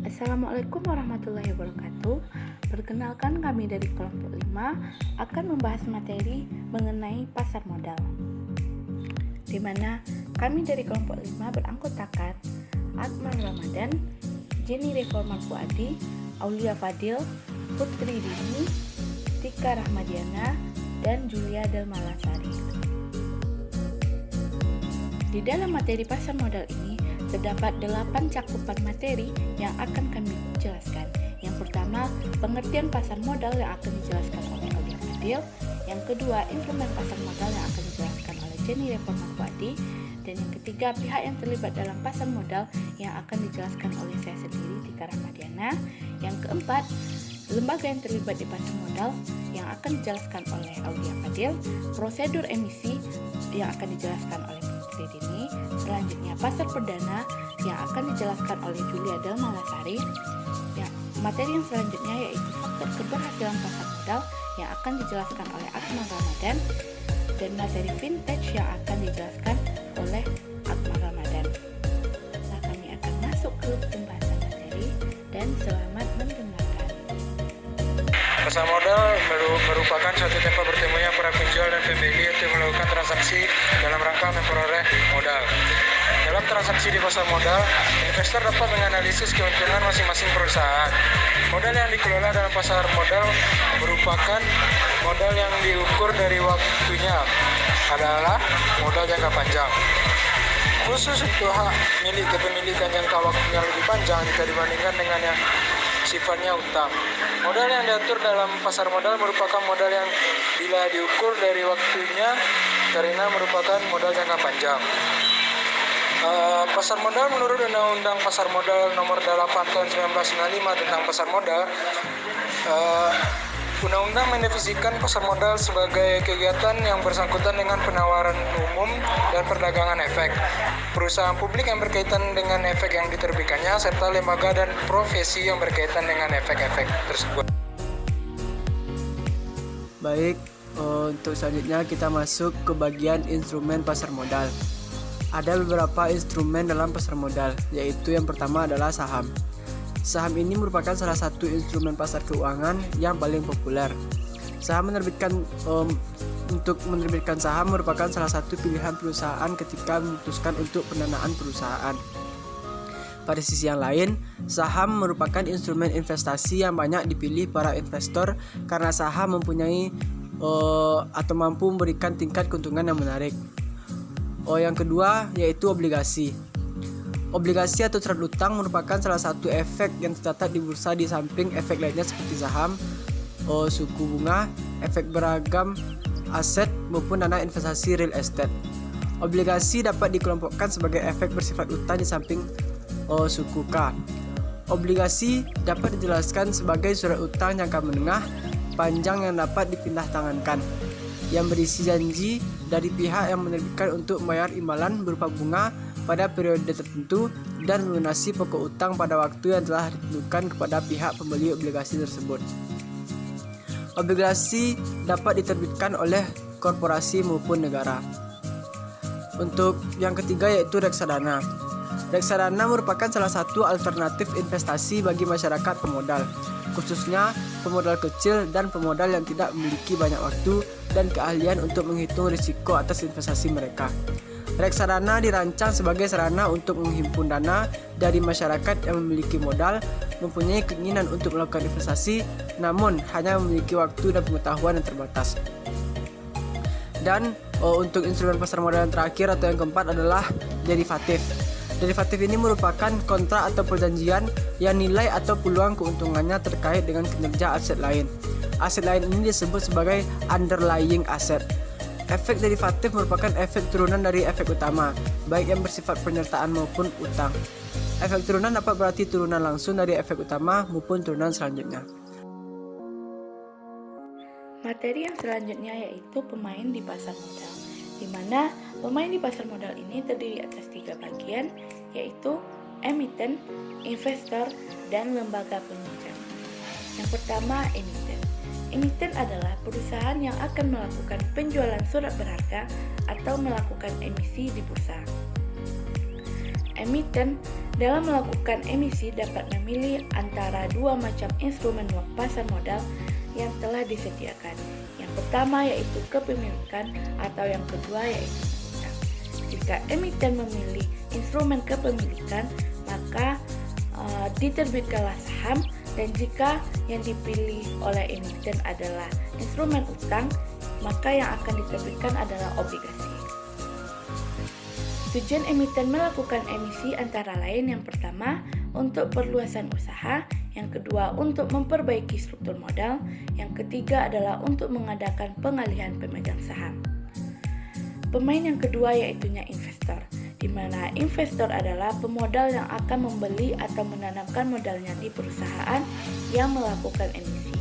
Assalamualaikum warahmatullahi wabarakatuh. Perkenalkan, kami dari kelompok 5 akan membahas materi mengenai pasar modal, di mana kami dari kelompok 5 beranggotakan Akmal Ramadan, Jenny Reforman Fuadi, Aulia Fadil, Putri Dini, Tika Rahmadiana, dan Julia Delmalasari. Di dalam materi pasar modal ini terdapat 8 cakupan materi yang akan kami jelaskan. Yang pertama, pengertian pasar modal yang akan dijelaskan oleh Aulia Fadil. Yang kedua, instrumen pasar modal yang akan dijelaskan oleh Jenny Reforman Fuadi. Dan yang ketiga, pihak yang terlibat dalam pasar modal yang akan dijelaskan oleh saya sendiri, Tika Rahmadiana. Yang keempat, lembaga yang terlibat di pasar modal yang akan dijelaskan oleh Aulia Fadil. Prosedur emisi yang akan dijelaskan oleh Putri Dini. Selanjutnya, pasar perdana yang akan dijelaskan oleh Julia Delmalasari. Materi yang selanjutnya yaitu faktor keberhasilan pasar modal yang akan dijelaskan oleh Akmal Ramadan, dan materi vintage yang akan dijelaskan oleh Akmal Ramadan. Nah, kami akan masuk ke pembahasan materi dan selamat mendengarkan. Pasar modal merupakan suatu tempat bertemunya para penjual dan pembeli untuk melakukan transaksi dalam rangka memperoleh modal. Dalam transaksi di pasar modal, investor dapat menganalisis keuntungan masing-masing perusahaan. Modal yang dikelola dalam pasar modal merupakan modal yang diukur dari waktunya adalah modal jangka panjang. Khusus untuk hak milik kepemilikan jangka waktunya lebih panjang jika dibandingkan dengan yang sifatnya utang. Modal yang diatur dalam pasar modal merupakan modal yang bila diukur dari waktunya karena merupakan modal jangka panjang. Pasar modal menurut Undang-Undang Pasar Modal Nomor 8 Tahun 1995 tentang pasar modal, Undang-Undang mendefinisikan pasar modal sebagai kegiatan yang bersangkutan dengan penawaran umum dan perdagangan efek, perusahaan publik yang berkaitan dengan efek yang diterbitkannya, serta lembaga dan profesi yang berkaitan dengan efek-efek tersebut. Baik, untuk selanjutnya kita masuk ke bagian instrumen pasar modal. Ada beberapa instrumen dalam pasar modal, yaitu yang pertama adalah saham. Saham ini merupakan salah satu instrumen pasar keuangan yang paling populer. Untuk menerbitkan saham merupakan salah satu pilihan perusahaan ketika memutuskan untuk pendanaan perusahaan. Pada sisi yang lain, saham merupakan instrumen investasi yang banyak dipilih para investor karena saham mempunyai atau mampu memberikan tingkat keuntungan yang menarik. Yang kedua yaitu obligasi. Obligasi atau surat utang merupakan salah satu efek yang tercatat di bursa di samping efek lainnya seperti saham, suku bunga, efek beragam aset maupun dana investasi real estate. Obligasi dapat dikelompokkan sebagai efek bersifat utang di samping suku K. Obligasi dapat dijelaskan sebagai surat utang jangka menengah panjang yang dapat dipindah tangankan, yang berisi janji dari pihak yang menerbitkan untuk membayar imbalan berupa bunga pada periode tertentu dan melunasi pokok utang pada waktu yang telah ditentukan kepada pihak pembeli obligasi tersebut. Obligasi dapat diterbitkan oleh korporasi maupun negara. Untuk yang ketiga yaitu reksadana. Reksadana merupakan salah satu alternatif investasi bagi masyarakat pemodal, khususnya pemodal kecil dan pemodal yang tidak memiliki banyak waktu dan keahlian untuk menghitung risiko atas investasi mereka. Reksadana dirancang sebagai sarana untuk menghimpun dana dari masyarakat yang memiliki modal, mempunyai keinginan untuk melakukan investasi, namun hanya memiliki waktu dan pengetahuan yang terbatas. Dan untuk instrumen pasar modal yang terakhir atau yang keempat adalah derivatif. Derivatif ini merupakan kontrak atau perjanjian yang nilai atau peluang keuntungannya terkait dengan kinerja aset lain. Aset lain ini disebut sebagai underlying asset. Efek derivatif merupakan efek turunan dari efek utama, baik yang bersifat penyertaan maupun utang. Efek turunan dapat berarti turunan langsung dari efek utama maupun turunan selanjutnya. Materi yang selanjutnya yaitu pemain di pasar modal, di mana pemain di pasar modal ini terdiri atas 3 bagian, yaitu emiten, investor, dan lembaga peminjam. Yang pertama, emiten. Emiten adalah perusahaan yang akan melakukan penjualan surat berharga atau melakukan emisi di bursa. Emiten Dalam melakukan emisi dapat memilih antara dua macam instrumen pasar modal yang telah disediakan. Yang pertama yaitu kepemilikan atau yang kedua yaitu utang. Jika emiten memilih instrumen kepemilikan, maka diterbitkanlah saham, dan jika yang dipilih oleh emiten adalah instrumen utang, maka yang akan diterbitkan adalah obligasi. Tujuan emiten melakukan emisi antara lain yang pertama untuk perluasan usaha, yang kedua untuk memperbaiki struktur modal, yang ketiga adalah untuk mengadakan pengalihan pemegang saham. Pemain yang kedua yaitunya investor, di mana investor adalah pemodal yang akan membeli atau menanamkan modalnya di perusahaan yang melakukan emisi.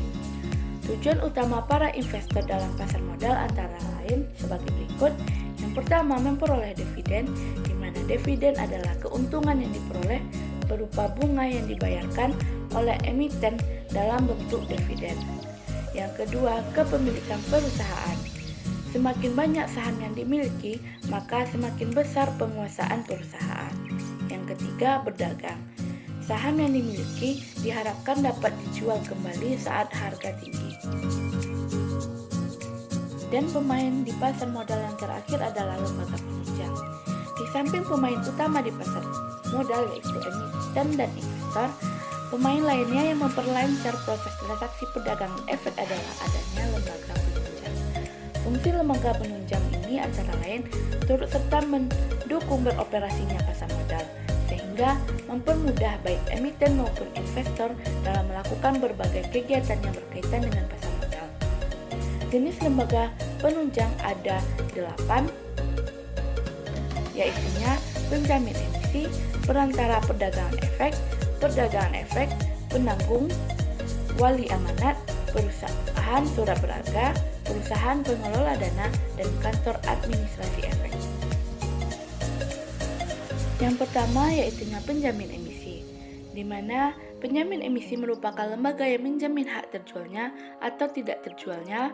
Tujuan utama para investor dalam pasar modal antara lain sebagai berikut. Yang pertama, memperoleh dividen, di mana dividen adalah keuntungan yang diperoleh berupa bunga yang dibayarkan oleh emiten dalam bentuk dividen. Yang kedua, kepemilikan perusahaan. Semakin banyak saham yang dimiliki, maka semakin besar penguasaan perusahaan. Yang ketiga, berdagang. Saham yang dimiliki diharapkan dapat dijual kembali saat harga tinggi. Dan pemain di pasar modal yang terakhir adalah lembaga penunjang. Di samping pemain utama di pasar modal yaitu emiten dan investor, pemain lainnya yang memperlancar proses transaksi perdagangan efek adalah adanya lembaga penunjang. Fungsi lembaga penunjang ini antara lain turut serta mendukung beroperasinya pasar modal, sehingga mempermudah baik emiten maupun investor dalam melakukan berbagai kegiatan yang berkaitan dengan pasar modal. Jenis lembaga penunjang ada 8, yaitunya penjamin emisi, perantara perdagangan efek, penanggung, wali amanat, perusahaan surat berharga, perusahaan pengelola dana, dan kantor administrasi efek. Yang pertama yaitunya penjamin emisi, di mana penjamin emisi merupakan lembaga yang menjamin hak terjualnya atau tidak terjualnya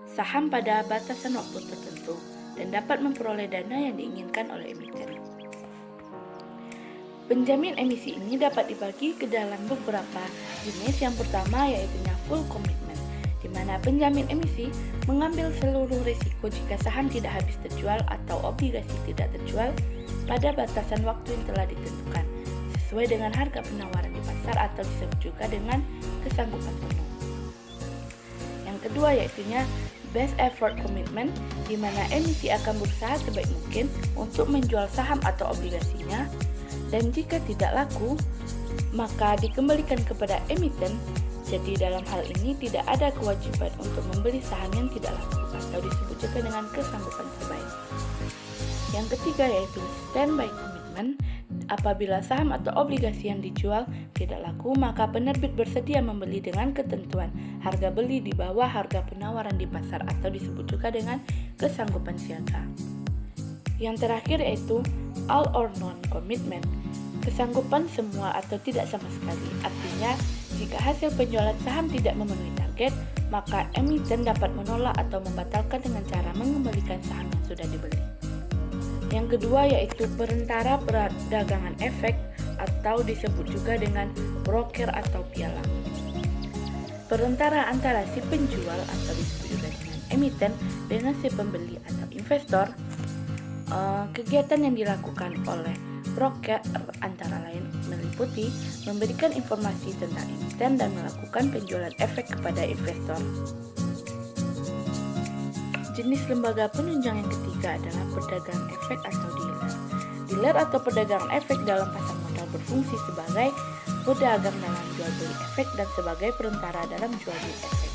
saham pada batasan waktu tertentu dan dapat memperoleh dana yang diinginkan oleh emiten. Penjamin emisi ini dapat dibagi ke dalam beberapa jenis. Yang pertama yaitunya full commitment, di mana penjamin emisi mengambil seluruh risiko jika saham tidak habis terjual atau obligasi tidak terjual pada batasan waktu yang telah ditentukan sesuai dengan harga penawaran di pasar atau disebut juga dengan kesanggupan penuh. Yang kedua yaitunya best effort commitment, di mana emisi akan berusaha sebaik mungkin untuk menjual saham atau obligasinya, dan jika tidak laku, maka dikembalikan kepada emiten. Jadi dalam hal ini tidak ada kewajiban untuk membeli saham yang tidak laku atau disebut juga dengan kesanggupan terbaik. Yang ketiga yaitu standby commitment. Apabila saham atau obligasi yang dijual tidak laku, maka penerbit bersedia membeli dengan ketentuan harga beli di bawah harga penawaran di pasar atau disebut juga dengan kesanggupan siaga. Yang terakhir yaitu all or none commitment. Kesanggupan semua atau tidak sama sekali. Artinya, jika hasil penjualan saham tidak memenuhi target, maka emiten dapat menolak atau membatalkan dengan cara mengembalikan saham yang sudah dibeli. Yang kedua yaitu perantara perdagangan efek atau disebut juga dengan broker atau pialang. Perantara antara si penjual atau disebut juga dengan emiten dengan si pembeli atau investor. Kegiatan yang dilakukan oleh broker antara lain meliputi memberikan informasi tentang emiten dan melakukan penjualan efek kepada investor. Jenis lembaga penunjang yang ketiga adalah perdagangan efek atau dealer. Dealer atau perdagangan efek dalam pasar modal berfungsi sebagai pedagang dalam jual beli efek dan sebagai perantara dalam jual beli efek.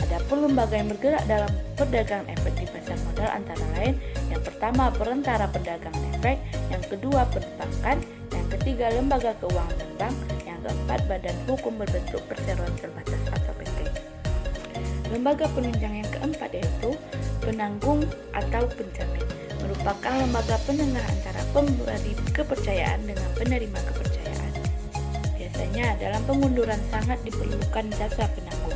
Adapun lembaga yang bergerak dalam perdagangan efek di pasar modal antara lain, yang pertama perantara perdagangan efek, yang kedua perbankan, yang ketiga lembaga keuangan dan bank, yang keempat badan hukum berbentuk perseroan terbatas atau PT. Lembaga penunjang yang keempat yaitu penanggung atau penjamin, merupakan lembaga penengah antara pemberi kepercayaan dengan penerima kepercayaan. Biasanya dalam pengunduran sangat diperlukan jasa penanggung.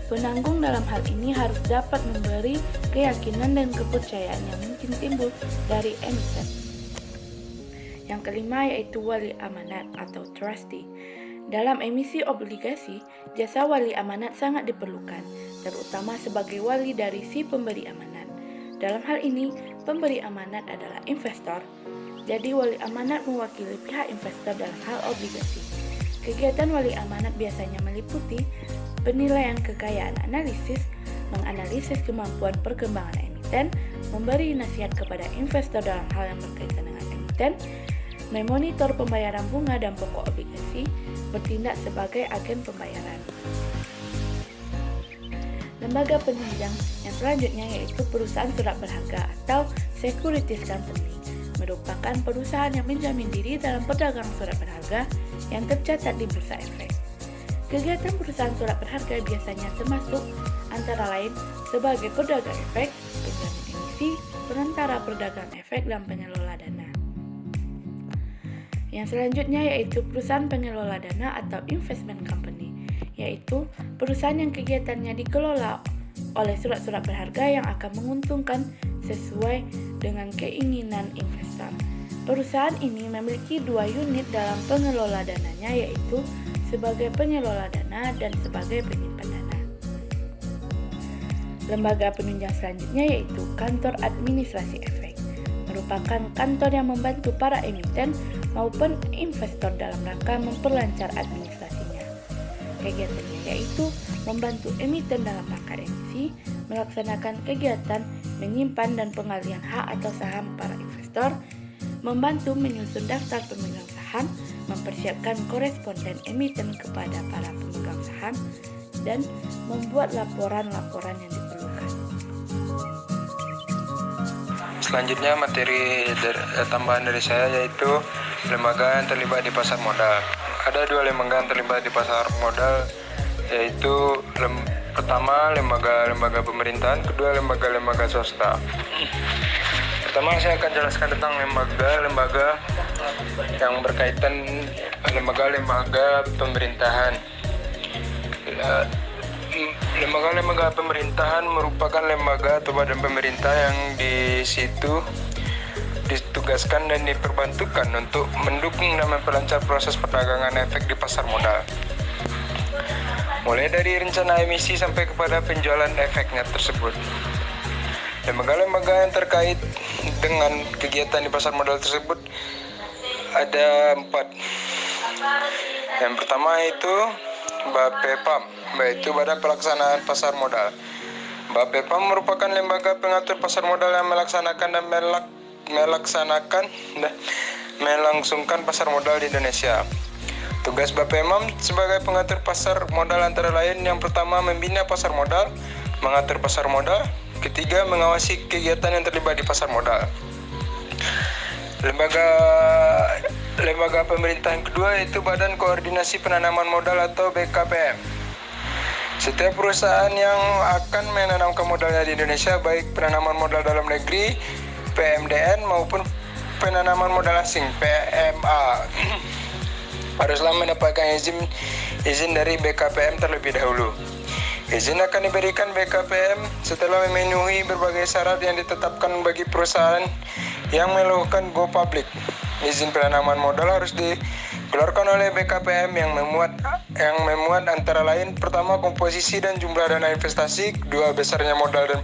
Penanggung dalam hal ini harus dapat memberi keyakinan dan kepercayaan yang mungkin timbul dari emiten. Yang kelima yaitu wali amanat atau trustee. Dalam emisi obligasi, jasa wali amanat sangat diperlukan, terutama sebagai wali dari si pemberi amanat. Dalam hal ini, pemberi amanat adalah investor, jadi wali amanat mewakili pihak investor dalam hal obligasi. Kegiatan wali amanat biasanya meliputi penilaian kekayaan analisis, menganalisis kemampuan perkembangan emiten, memberi nasihat kepada investor dalam hal yang berkaitan dengan emiten, memonitor pembayaran bunga dan pokok obligasi, bertindak sebagai agen pembayaran. Lembaga penunjang yang selanjutnya yaitu perusahaan surat berharga atau securities company, merupakan perusahaan yang menjamin diri dalam perdagangan surat berharga yang tercatat di Bursa Efek. Kegiatan perusahaan surat berharga biasanya termasuk antara lain sebagai pedagang efek, penjamin emisi, perantara perdagangan efek, dan pengelola dana. Yang selanjutnya yaitu perusahaan pengelola dana atau investment company, yaitu perusahaan yang kegiatannya dikelola oleh surat-surat berharga yang akan menguntungkan sesuai dengan keinginan investor. Perusahaan ini memiliki 2 unit dalam pengelola dananya, yaitu sebagai pengelola dana dan sebagai penyimpan dana. Lembaga penunjang selanjutnya yaitu kantor administrasi efek, merupakan kantor yang membantu para emiten maupun investor dalam rangka memperlancar administrasinya. Kegiatannya yaitu membantu emiten dalam rangka emisi, melaksanakan kegiatan menyimpan dan pengalihan hak atau saham para investor, membantu menyusun daftar pemegang saham, mempersiapkan koresponden emiten kepada para pemegang saham, dan membuat laporan-laporan yang diperlukan. Selanjutnya materi tambahan dari saya yaitu lembaga yang terlibat di pasar modal. Ada 2 lembaga yang terlibat di pasar modal, yaitu pertama lembaga pemerintahan, kedua lembaga swasta. Pertama saya akan jelaskan tentang lembaga yang berkaitan lembaga pemerintahan. Lembaga pemerintahan merupakan lembaga atau badan pemerintah yang di situ ditugaskan dan diperbantukan untuk mendukung dan memperlancar proses perdagangan efek di pasar modal. Mulai dari rencana emisi sampai kepada penjualan efeknya tersebut. Lembaga-lembaga yang terkait dengan kegiatan di pasar modal tersebut ada 4. Yang pertama itu BAPEPAM, yaitu Badan Pelaksanaan Pasar Modal. BAPEPAM merupakan lembaga pengatur pasar modal yang melaksanakan dan melangsungkan pasar modal di Indonesia. Tugas BAPEPAM sebagai pengatur pasar modal antara lain yang pertama membina pasar modal, mengatur pasar modal, ketiga mengawasi kegiatan yang terlibat di pasar modal. Lembaga pemerintahan kedua yaitu Badan Koordinasi Penanaman Modal atau BKPM. Setiap perusahaan yang akan menanamkan modalnya di Indonesia, baik penanaman modal dalam negeri PMDN maupun penanaman modal asing PMA, haruslah mendapatkan izin dari BKPM terlebih dahulu. Izin akan diberikan BKPM setelah memenuhi berbagai syarat yang ditetapkan bagi perusahaan yang melakukan go public. Izin penanaman modal harus dikeluarkan oleh BKPM yang memuat antara lain pertama komposisi dan jumlah dana investasi, kedua besarnya modal dan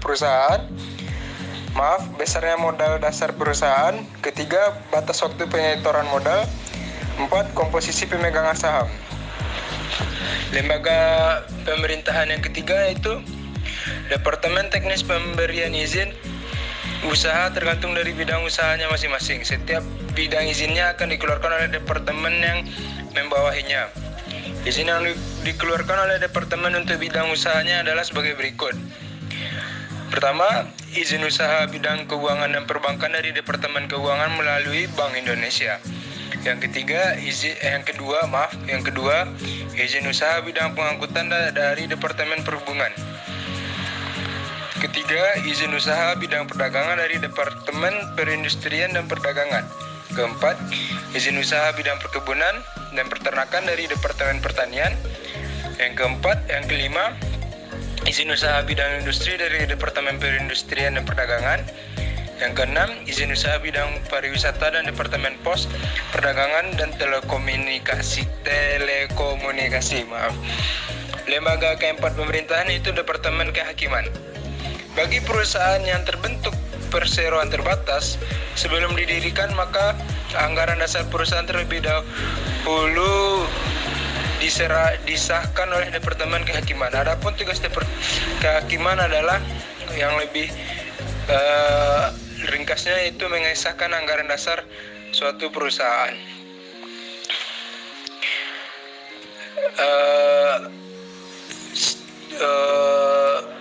besarnya modal dasar perusahaan, ketiga batas waktu penyetoran modal, 4 komposisi pemegang saham. Lembaga pemerintahan yang ketiga yaitu Departemen Teknis Pemberian Izin Usaha, tergantung dari bidang usahanya masing-masing. Setiap bidang izinnya akan dikeluarkan oleh departemen yang membawahinya. Izin yang dikeluarkan oleh departemen untuk bidang usahanya adalah sebagai berikut. Pertama, izin usaha bidang keuangan dan perbankan dari Departemen Keuangan melalui Bank Indonesia. Yang kedua, izin usaha bidang pengangkutan dari Departemen Perhubungan. Ketiga, izin usaha bidang perdagangan dari Departemen Perindustrian dan Perdagangan. Keempat, izin usaha bidang perkebunan dan peternakan dari Departemen Pertanian. Yang kelima, izin usaha bidang industri dari Departemen Perindustrian dan Perdagangan. Yang keenam, izin usaha bidang pariwisata dan Departemen Pos, Perdagangan dan Telekomunikasi. Lembaga keempat pemerintahan itu Departemen Kehakiman. Bagi perusahaan yang terbentuk perseroan terbatas, sebelum didirikan maka anggaran dasar perusahaan terlebih dahulu disahkan oleh Departemen Kehakiman. Adapun tugas Kehakiman adalah yang lebih ringkasnya itu mengesahkan anggaran dasar suatu perusahaan.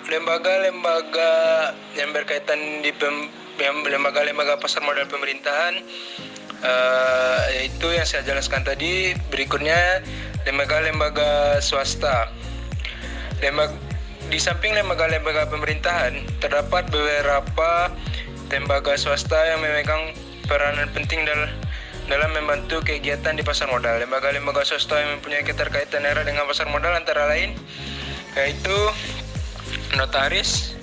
Lembaga-lembaga yang berkaitan di lembaga-lembaga pasar modal pemerintahan yaitu yang saya jelaskan tadi. Berikutnya lembaga-lembaga swasta. Di samping lembaga-lembaga pemerintahan, terdapat beberapa lembaga swasta yang memegang peranan penting dalam membantu kegiatan di pasar modal. Lembaga-lembaga swasta yang mempunyai keterkaitan erat dengan pasar modal antara lain yaitu notaris,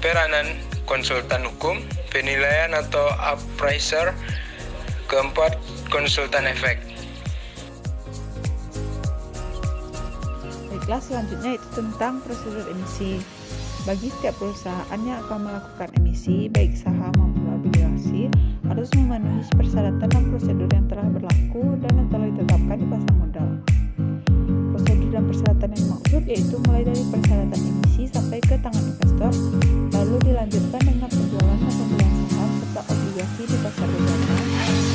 peranan konsultan hukum, penilaian atau appraiser, keempat konsultan efek. Baiklah, selanjutnya itu tentang prosedur emisi. Bagi setiap perusahaan yang akan melakukan emisi, baik saham maupun obligasi, harus memenuhi persyaratan dan prosedur yang telah berlaku dan yang telah ditetapkan di pasar modal. Prosedur dan persyaratan yang dimaksud yaitu mulai dari persyaratan emisi sampai ke tangan investor, lalu dilanjutkan dengan penjualan atau pembelian saham serta obligasi di pasar perdana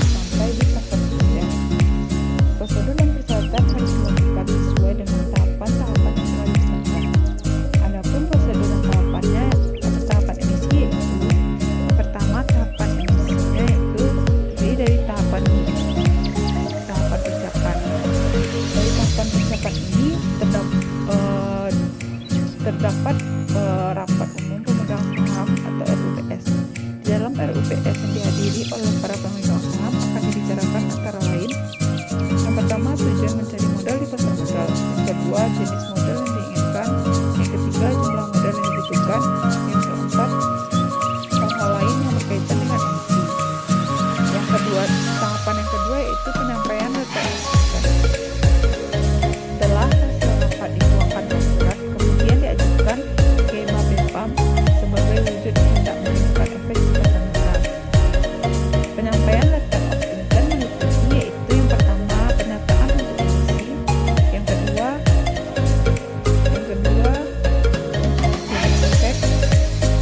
sampai di pasar sekunder. Prosedur dan persyaratan harus dilakukan sesuai dengan tahapan-tahapan yang telah disahkan. Adapun prosedur dan tahapannya atau tahapan emisi yaitu pertama, tahapan emisinya yaitu terdiri dari tahapan persiapan. Dari tahapan persiapan ini terdapat rapat umum pemegang saham atau RUPS. Di dalam RUPS yang dihadiri oleh para pemegang saham akan dibicarakan antara lain: yang pertama, tujuan mencari modal di pasar modal; yang kedua, jenis modal yang diinginkan; yang ketiga, jumlah modal yang dibutuhkan; yang keempat, hal-hal lain yang berkaitan dengan emisi. Tahapan yang kedua yaitu penyampaian data emisi. Setelah hasil rapat dituangkan dalam surat, kemudian diajukan ke Bapepam sebagai wujud hendak menunjukkan efek di pasar modal. Penyampaian letter of intent meliputi yaitu yang pertama, pernyataan untuk emisi; yang kedua efek;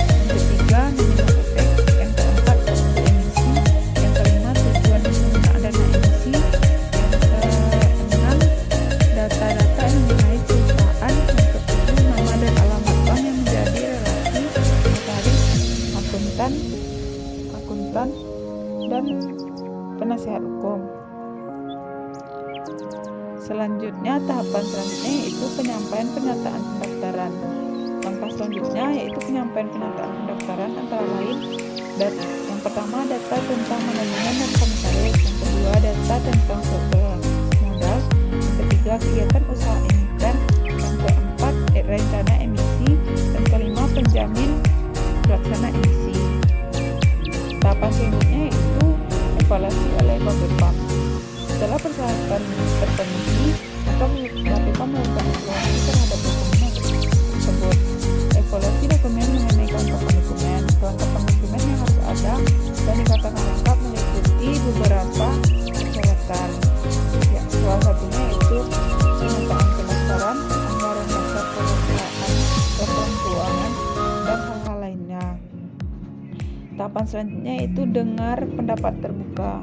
yang ketiga minimum efek; yang keempat waktu emisi; yang kelima tujuan dan penggunaan dana emisi; yang keenam data-data yang mengenai perusahaan; yang ketujuh nama dan alamat bank yang menjadi relasi notaris, akuntan dan penasihat hukum. Selanjutnya, tahapan selanjutnya yaitu penyampaian pernyataan pendaftaran. Langkah selanjutnya yaitu penyampaian pernyataan pendaftaran antara lain yang pertama, data tentang manajemen dan komisaris; yang kedua, data tentang struktur modal; yang ketiga, kegiatan usaha emiten; yang keempat, rencana emisi; dan kelima, penjamin pelaksana emisi. Tahapan selanjutnya yaitu evaluasi oleh Bapepam. Setelah persyaratan terpenuhi, maka Bapepam melakukan evaluasi terhadap dokumen tersebut. Evaluasi dokumen mengenai kelengkapan dokumen. Kelengkapan dokumen yang harus ada dan dikatakan lengkap meliputi beberapa persyaratan. Salah satunya yaitu pernyataan pendaftaran, anggaran dasar perusahaan, laporan keuangan, dan hal-hal lainnya. Tahapan selanjutnya yaitu dengar pendapat terbuka.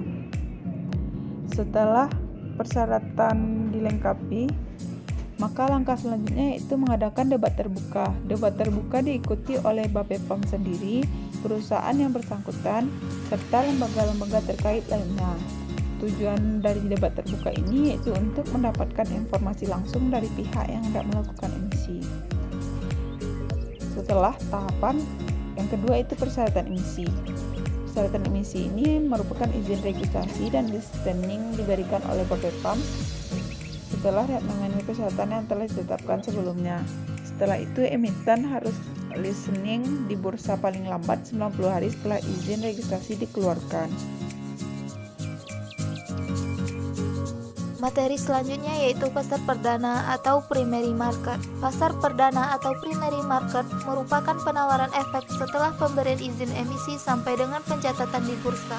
Setelah persyaratan dilengkapi, maka langkah selanjutnya yaitu mengadakan debat terbuka. Debat terbuka diikuti oleh Bapepam sendiri, perusahaan yang bersangkutan, serta lembaga-lembaga terkait lainnya. Tujuan dari debat terbuka ini yaitu untuk mendapatkan informasi langsung dari pihak yang hendak melakukan emisi. Setelah tahapan yang kedua itu persyaratan emisi. Persyaratan emisi ini merupakan izin registrasi dan listening diberikan oleh Bapepam setelah memenuhi persyaratan yang telah ditetapkan sebelumnya. Setelah itu emiten harus listening di bursa paling lambat 90 hari setelah izin registrasi dikeluarkan. Materi selanjutnya yaitu pasar perdana atau primary market. Pasar perdana atau primary market merupakan penawaran efek setelah pemberian izin emisi sampai dengan pencatatan di bursa.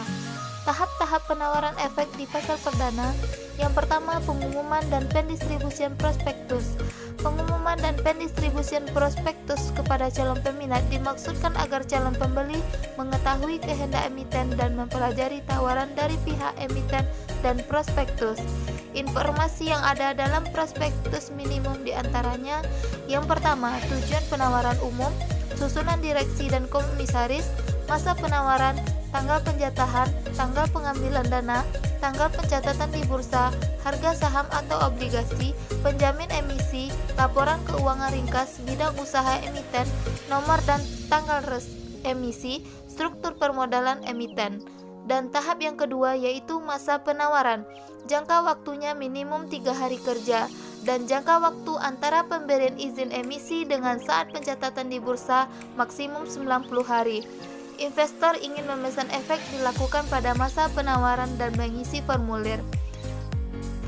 Tahap-tahap penawaran efek di pasar perdana. Yang pertama, pengumuman dan pendistribusian prospektus. Pengumuman dan pendistribusian prospektus kepada calon peminat dimaksudkan agar calon pembeli mengetahui kehendak emiten dan mempelajari tawaran dari pihak emiten dan prospektus. Informasi yang ada dalam prospektus minimum diantaranya: yang pertama, tujuan penawaran umum, susunan direksi dan komisaris, masa penawaran, tanggal penjatahan, tanggal pengambilan dana, tanggal pencatatan di bursa, harga saham atau obligasi, penjamin emisi, laporan keuangan ringkas, bidang usaha emiten, nomor dan tanggal emisi, struktur permodalan emiten. Dan tahap yang kedua yaitu masa penawaran. Jangka waktunya minimum 3 hari kerja dan jangka waktu antara pemberian izin emisi dengan saat pencatatan di bursa maksimum 90 hari. Investor ingin memesan efek dilakukan pada masa penawaran dan mengisi formulir.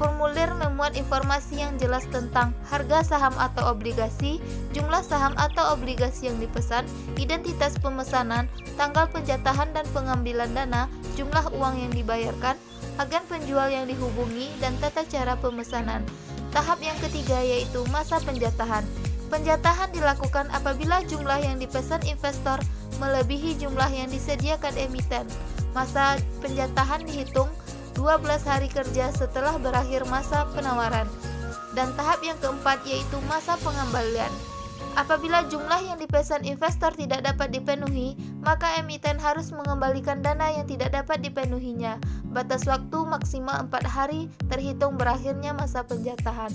Formulir memuat informasi yang jelas tentang harga saham atau obligasi, jumlah saham atau obligasi yang dipesan, identitas pemesanan, tanggal penjatahan dan pengambilan dana, jumlah uang yang dibayarkan, agen penjual yang dihubungi, dan tata cara pemesanan. Tahap yang ketiga yaitu masa penjatahan. Penjatahan dilakukan apabila jumlah yang dipesan investor melebihi jumlah yang disediakan emiten. Masa penjatahan dihitung 12 hari kerja setelah berakhir masa penawaran. Dan tahap yang keempat yaitu masa pengembalian. Apabila jumlah yang dipesan investor tidak dapat dipenuhi, maka emiten harus mengembalikan dana yang tidak dapat dipenuhinya. Batas waktu maksimal 4 hari terhitung berakhirnya masa penjatahan.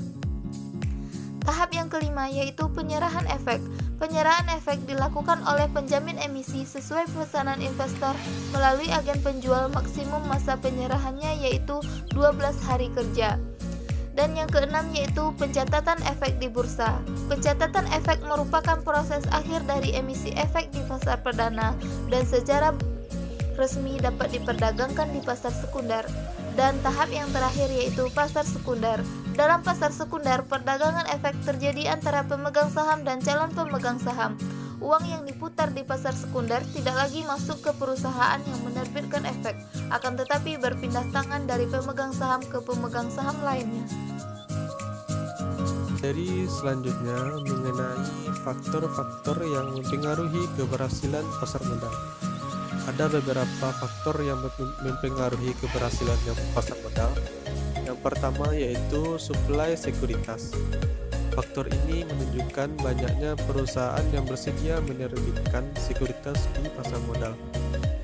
Tahap yang kelima yaitu penyerahan efek. Penyerahan efek dilakukan oleh penjamin emisi sesuai pesanan investor melalui agen penjual. Maksimum masa penyerahannya yaitu 12 hari kerja. Dan yang keenam yaitu pencatatan efek di bursa. Pencatatan efek merupakan proses akhir dari emisi efek di pasar perdana dan secara resmi dapat diperdagangkan di pasar sekunder. Dan tahap yang terakhir yaitu pasar sekunder. Dalam pasar sekunder, perdagangan efek terjadi antara pemegang saham dan calon pemegang saham. Uang yang diputar di pasar sekunder tidak lagi masuk ke perusahaan yang menerbitkan efek, akan tetapi berpindah tangan dari pemegang saham ke pemegang saham lainnya. Dari selanjutnya mengenai faktor-faktor yang mempengaruhi keberhasilan pasar modal. Ada beberapa faktor yang mempengaruhi keberhasilan pasar modal. Yang pertama yaitu suplai sekuritas. Faktor ini menunjukkan banyaknya perusahaan yang bersedia menerbitkan sekuritas di pasar modal.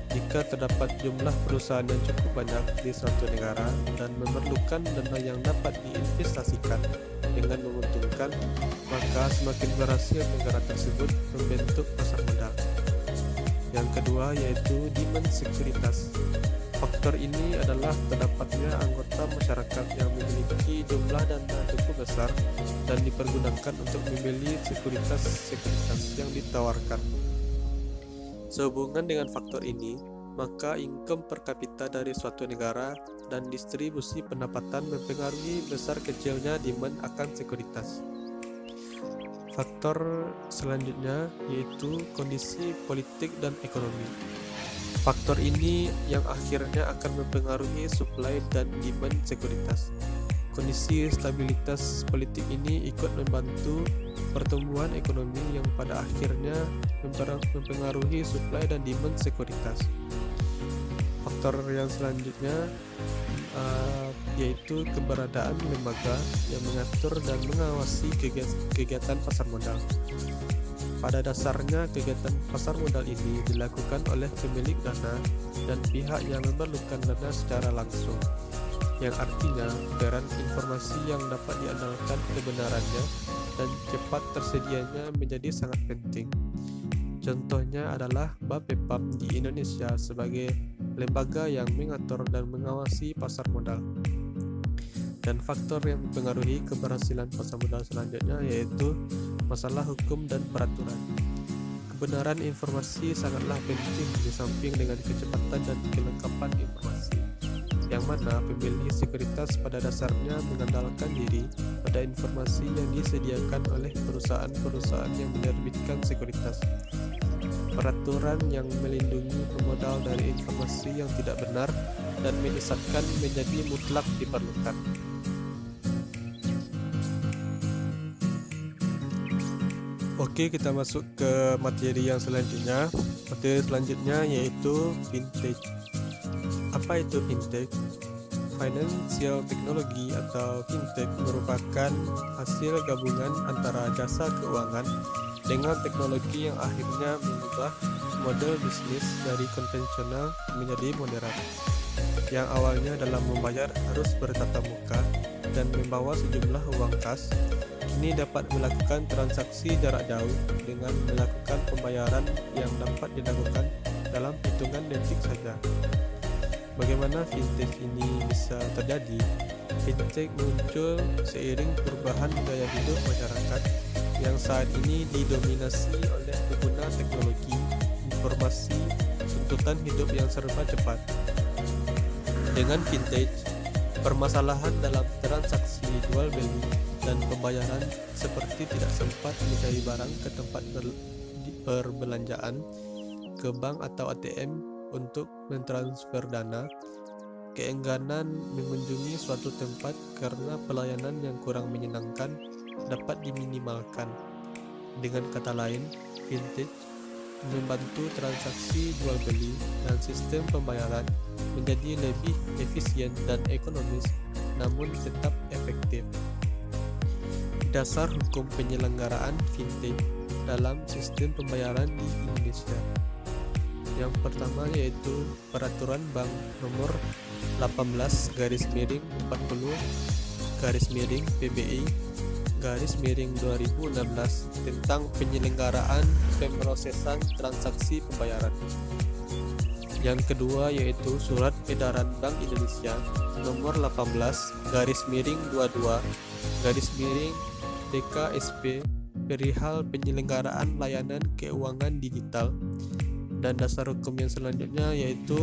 Jika terdapat jumlah perusahaan yang cukup banyak di suatu negara dan memerlukan dana yang dapat diinvestasikan dengan menguntungkan, maka semakin berhasil negara tersebut membentuk pasar modal. Yang kedua yaitu demand sekuritas. Faktor ini adalah terdapatnya anggota masyarakat yang memiliki jumlah dana cukup besar dan dipergunakan untuk membeli sekuritas-sekuritas yang ditawarkan. Sehubungan dengan faktor ini, maka income per kapita dari suatu negara dan distribusi pendapatan mempengaruhi besar kecilnya demand akan sekuritas. Faktor selanjutnya yaitu kondisi politik dan ekonomi. Faktor ini yang akhirnya akan mempengaruhi supply dan demand sekuritas. Kondisi stabilitas politik ini ikut membantu pertumbuhan ekonomi yang pada akhirnya mempengaruhi supply dan demand sekuritas. Faktor yang selanjutnya yaitu keberadaan lembaga yang mengatur dan mengawasi kegiatan pasar modal. Pada dasarnya, kegiatan pasar modal ini dilakukan oleh pemilik dana dan pihak yang memerlukan dana secara langsung, yang artinya peran informasi yang dapat diandalkan kebenarannya dan cepat tersedianya menjadi sangat penting. Contohnya adalah Bapepam di Indonesia sebagai lembaga yang mengatur dan mengawasi pasar modal. Dan faktor yang mempengaruhi keberhasilan pasar modal selanjutnya yaitu masalah hukum dan peraturan. Kebenaran informasi sangatlah penting di samping dengan kecepatan dan kelengkapan informasi, yang mana pembeli sekuritas pada dasarnya mengandalkan diri pada informasi yang disediakan oleh perusahaan-perusahaan yang menerbitkan sekuritas. Peraturan yang melindungi pemodal dari informasi yang tidak benar dan menyesatkan menjadi mutlak diperlukan. Oke, kita masuk ke materi yang selanjutnya. Materi selanjutnya yaitu fintech. Apa itu fintech? Financial technology atau fintech merupakan hasil gabungan antara jasa keuangan dengan teknologi yang akhirnya mengubah model bisnis dari konvensional menjadi modern. Yang awalnya dalam membayar harus bertatap muka dan membawa sejumlah uang kas, kini dapat melakukan transaksi jarak jauh dengan melakukan pembayaran yang dapat dilakukan dalam hitungan detik saja. Bagaimana fintech ini bisa terjadi? Fintech muncul seiring perubahan gaya hidup masyarakat yang saat ini didominasi oleh pengguna teknologi, informasi, tuntutan hidup yang serba cepat. Dengan fintech, permasalahan dalam transaksi jual beli dan pembayaran seperti tidak sempat mencari barang ke tempat perbelanjaan, ke bank atau ATM untuk mentransfer dana, keengganan mengunjungi suatu tempat karena pelayanan yang kurang menyenangkan dapat diminimalkan. Dengan kata lain, fintech membantu transaksi jual beli dan sistem pembayaran menjadi lebih efisien dan ekonomis, namun tetap efektif. Dasar hukum penyelenggaraan fintech dalam sistem pembayaran di Indonesia. Yang pertama yaitu Peraturan Bank Nomor 18/40/PBI/2016 tentang penyelenggaraan pemrosesan transaksi pembayaran. Yang kedua yaitu Surat Edaran Bank Indonesia Nomor 18/22/DKSP perihal penyelenggaraan layanan keuangan digital. Dan dasar hukum yang selanjutnya yaitu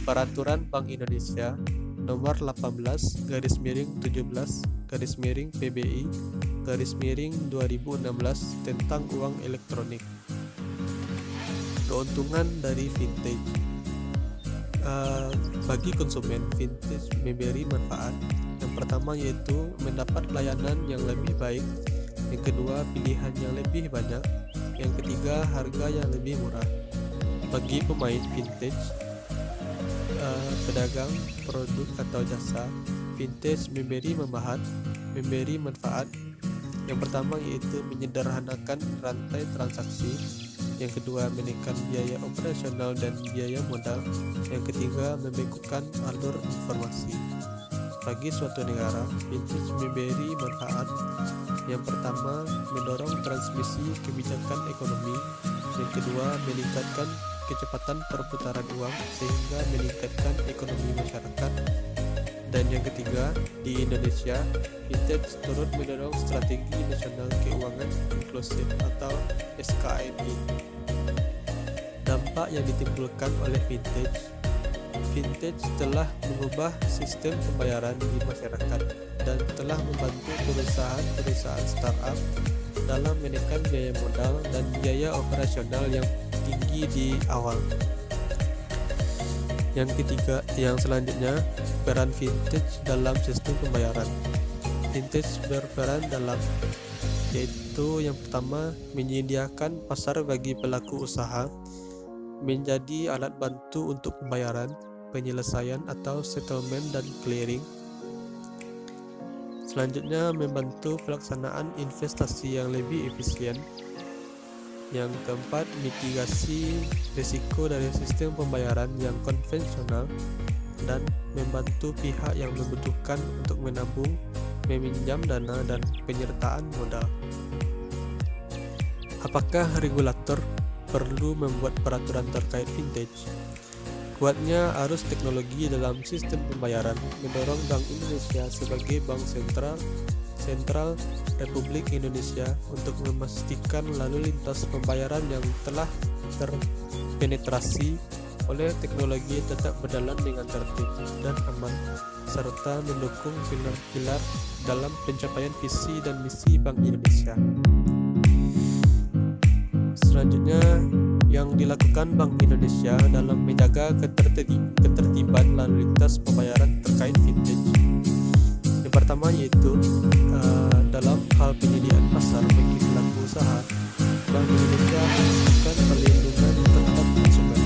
Peraturan Bank Indonesia Nomor 18/PBI/2016 tentang uang elektronik. Keuntungan dari fintech. Bagi konsumen, fintech memberi manfaat. Yang pertama yaitu mendapat layanan yang lebih baik. Yang kedua, pilihan yang lebih banyak. Yang ketiga, harga yang lebih murah. Bagi pemain fintech, pedagang produk atau jasa, fintech memberi manfaat. Yang pertama yaitu menyederhanakan rantai transaksi. Yang kedua, menekan biaya operasional dan biaya modal. Yang ketiga, membekukan alur informasi. Bagi suatu negara, fintech memberi manfaat. Yang pertama, mendorong transmisi kebijakan ekonomi. Yang kedua, meningkatkan kecepatan perputaran uang sehingga meningkatkan ekonomi masyarakat. Dan yang ketiga, di Indonesia, fintech turut mendorong strategi nasional keuangan inklusif atau SKNI. Dampak yang ditimbulkan oleh fintech telah mengubah sistem pembayaran di masyarakat dan telah membantu perusahaan startup dalam menekan biaya modal dan biaya operasional yang tinggi di awal. Yang selanjutnya, peran fintech dalam sistem pembayaran. Fintech berperan dalam yaitu yang pertama, menyediakan pasar bagi pelaku usaha, menjadi alat bantu untuk pembayaran, penyelesaian atau settlement dan clearing. Selanjutnya, membantu pelaksanaan investasi yang lebih efisien. Yang keempat, mitigasi risiko dari sistem pembayaran yang konvensional dan membantu pihak yang membutuhkan untuk menabung, meminjam dana, dan penyertaan modal. Apakah regulator perlu membuat peraturan terkait fintech? Kuatnya arus teknologi dalam sistem pembayaran mendorong Bank Indonesia sebagai bank sentral Sentral Republik Indonesia untuk memastikan lalu lintas pembayaran yang telah terpenetrasi oleh teknologi tetap berjalan dengan tertib dan aman, serta mendukung pilar-pilar dalam pencapaian visi dan misi Bank Indonesia. Selanjutnya, yang dilakukan Bank Indonesia dalam menjaga ketertiban lalu lintas pembayaran terkait vintage. Yang pertama yaitu dalam hal penyediaan pasar bagi pelaku usaha, Bank Indonesia memastikan perlindungan terhadap konsumen,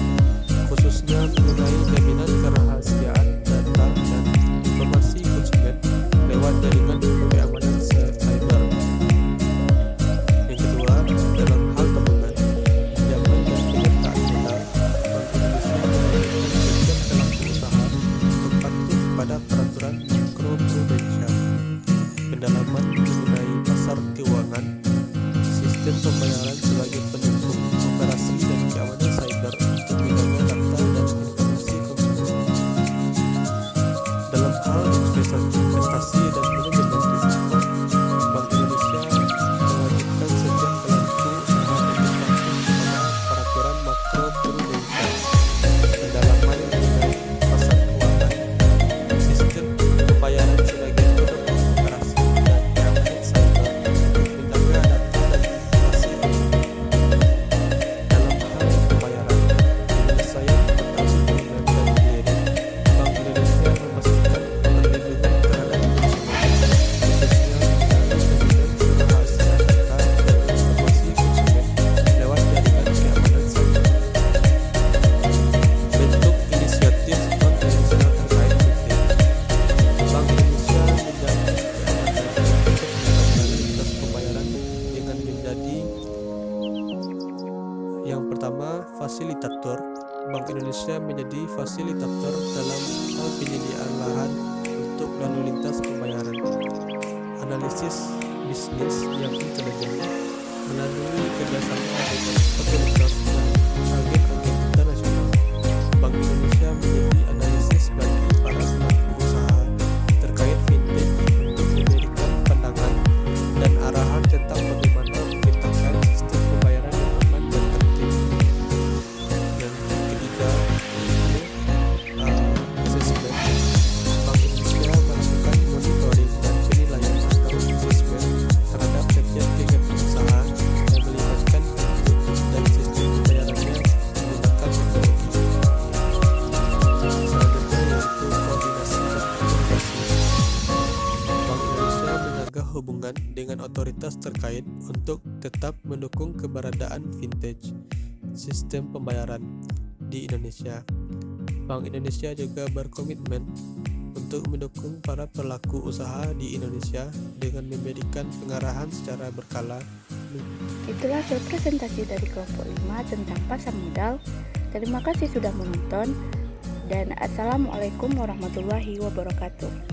khususnya mengenai jaminan kerahasiaan data dan informasi konsumen lewat jaringan keamanan cyber. Yang kedua, dalam hal tabungan, pinjaman dan penyertaan modal, Bank Indonesia mengingatkan pelaku usaha untuk patuh pada peraturan makroprudensial, pendalaman mengenai pasar keuangan, sistem pembayaran sebagai pendukung operasi dan keamanan cyber untuk menjaga data dan informasi konsumen. Dalam hal investasi dan manajemen risiko, Bank Indonesia mewajibkan setiap pelaku usaha untuk patuh pada peraturan makroprudensial, pendalaman mengenai pasar keuangan, sistem pembayaran sebagai pendukung operasi dan keamanan cyber untuk menjaga data dan informasi konsumen. Dalam hal pembayaran, penyelesaian utang lunak dan hilir, Bank Indonesia memastikan perlindungan terhadap konsumen, khususnya mengenai jaminan kerahasiaan data dan informasi konsumen lewat jaringan keamanan cyber. Bentuk inisiatif Bank Indonesia terkait vintage. Bank Indonesia menjaga keamanan untuk lalu lintas pembayaran dengan menjadi yang pertama, fasilitator. Bank Indonesia menjadi fasilitator dalam hal penyediaan lahan untuk lalu lintas pembayaran, analisis bisnis yang intelijen melalui kerjasama dengan otoritas dan agen-agen internasional. Bank Indonesia menjadi analisis bagi para pelaku usaha terkait vintage untuk memberikan pandangan dan arahan tentang bagaimana menciptakan sistem pembayaran yang aman dan tertib. Yang ketiga yaitu asesmen. Bank Indonesia melakukan monitoring dan penilaian atau asesmen terhadap setiap kegiatan usaha yang melibatkan vintage dan sistem pembayarannya menggunakan teknologi. Selanjutnya yaitu koordinasi dan komunikasi. Bank Indonesia menjaga hubungan dengan otoritas terkait untuk tetap mendukung keberadaan vintage sistem pembayaran di Indonesia. Bank Indonesia juga berkomitmen untuk mendukung para pelaku usaha di Indonesia dengan memberikan pengarahan secara berkala. Itulah presentasi dari kelompok 5 tentang pasar modal. Terima kasih sudah menonton dan Assalamualaikum warahmatullahi wabarakatuh.